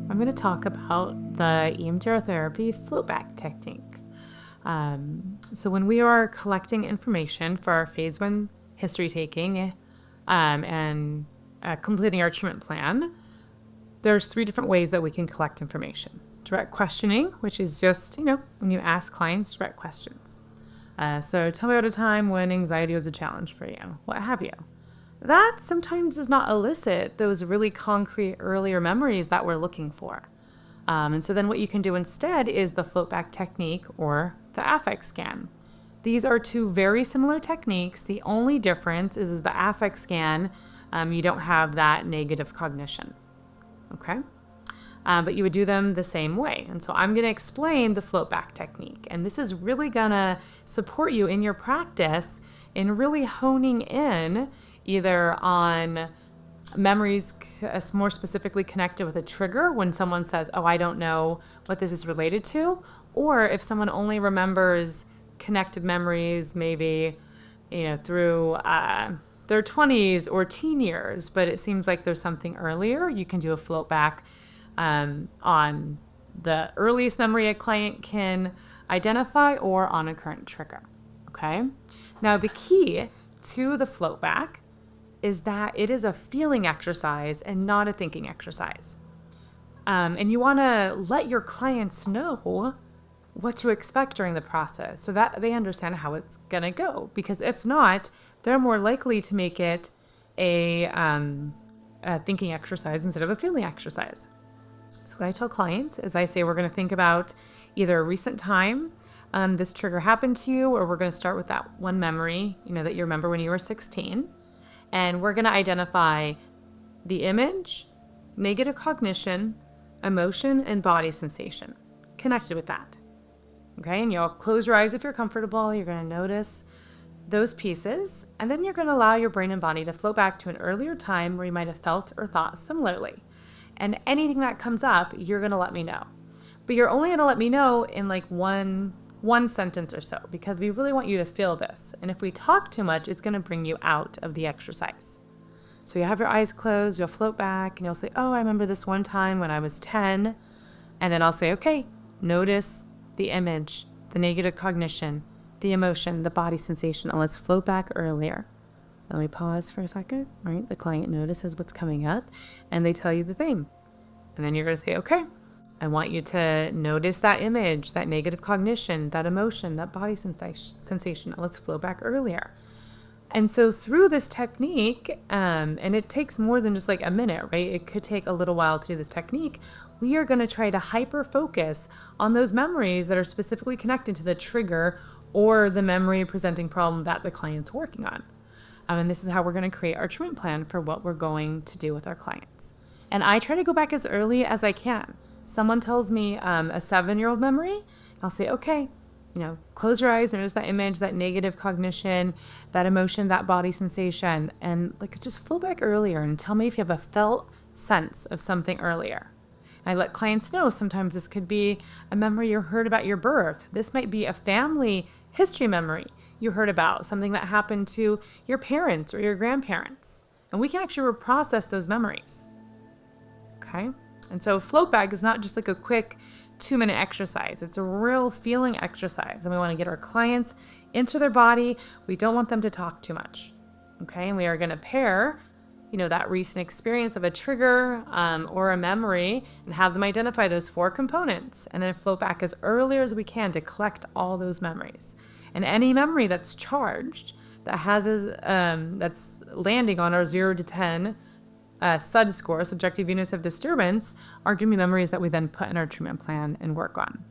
I'm going to talk about the EMDR therapy floatback technique. So when we are collecting information for our phase 1 history taking and completing our treatment plan, there's 3 different ways that we can collect information. Direct questioning, which is just, when you ask clients direct questions. So tell me about a time when anxiety was a challenge for you, what have you. That sometimes does not elicit those really concrete earlier memories that we're looking for. And so then what you can do instead is the floatback technique or the affect scan. These are 2 very similar techniques. The only difference is the affect scan, you don't have that negative cognition. Okay? But you would do them the same way. And so I'm going to explain the floatback technique. And this is really going to support you in your practice in really honing in either on memories more specifically connected with a trigger when someone says, oh, I don't know what this is related to, or if someone only remembers connected memories maybe, through their 20s or teen years, but it seems like there's something earlier, you can do a floatback on the earliest memory a client can identify or on a current trigger, okay? Now, the key to the floatback is that it is a feeling exercise and not a thinking exercise. And you want to let your clients know what to expect during the process so that they understand how it's going to go. Because if not, they're more likely to make it a thinking exercise instead of a feeling exercise. So what I tell clients is I say we're going to think about either a recent time this trigger happened to you, or we're going to start with that one memory, that you remember when you were 16. And we're going to identify the image, negative cognition, emotion, and body sensation connected with that. Okay, and you'll close your eyes if you're comfortable. You're going to notice those pieces, and then you're going to allow your brain and body to float back to an earlier time where you might have felt or thought similarly. And anything that comes up, you're going to let me know. But you're only going to let me know in like one sentence or so, because we really want you to feel this. And if we talk too much, it's going to bring you out of the exercise. So you have your eyes closed, you'll float back, and you'll say, oh, I remember this one time when I was 10. And then I'll say, okay, notice the image, the negative cognition, the emotion, the body sensation, and let's float back earlier. Then we pause for a second, right? The client notices what's coming up, and they tell you the thing. And then you're going to say, okay, I want you to notice that image, that negative cognition, that emotion, that body sensation. Let's flow back earlier. And so through this technique, and it takes more than just like a minute, right? It could take a little while to do this technique. We are going to try to hyper focus on those memories that are specifically connected to the trigger or the memory presenting problem that the client's working on. And this is how we're going to create our treatment plan for what we're going to do with our clients. And I try to go back as early as I can. Someone tells me a 7-year-old memory, I'll say, okay, close your eyes, notice that image, that negative cognition, that emotion, that body sensation, and just flow back earlier and tell me if you have a felt sense of something earlier. And I let clients know sometimes this could be a memory you heard about your birth. This might be a family history memory you heard about, something that happened to your parents or your grandparents. And we can actually reprocess those memories. Okay? And so floatback is not just like a quick 2-minute exercise. It's a real feeling exercise. And we want to get our clients into their body. We don't want them to talk too much. Okay? And we are going to pair, that recent experience of a trigger or a memory and have them identify those 4 components. And then float back as early as we can to collect all those memories. And any memory that's charged, that has that's landing on our 0 to 10 SUD score, subjective units of disturbance, are going to be memories that we then put in our treatment plan and work on.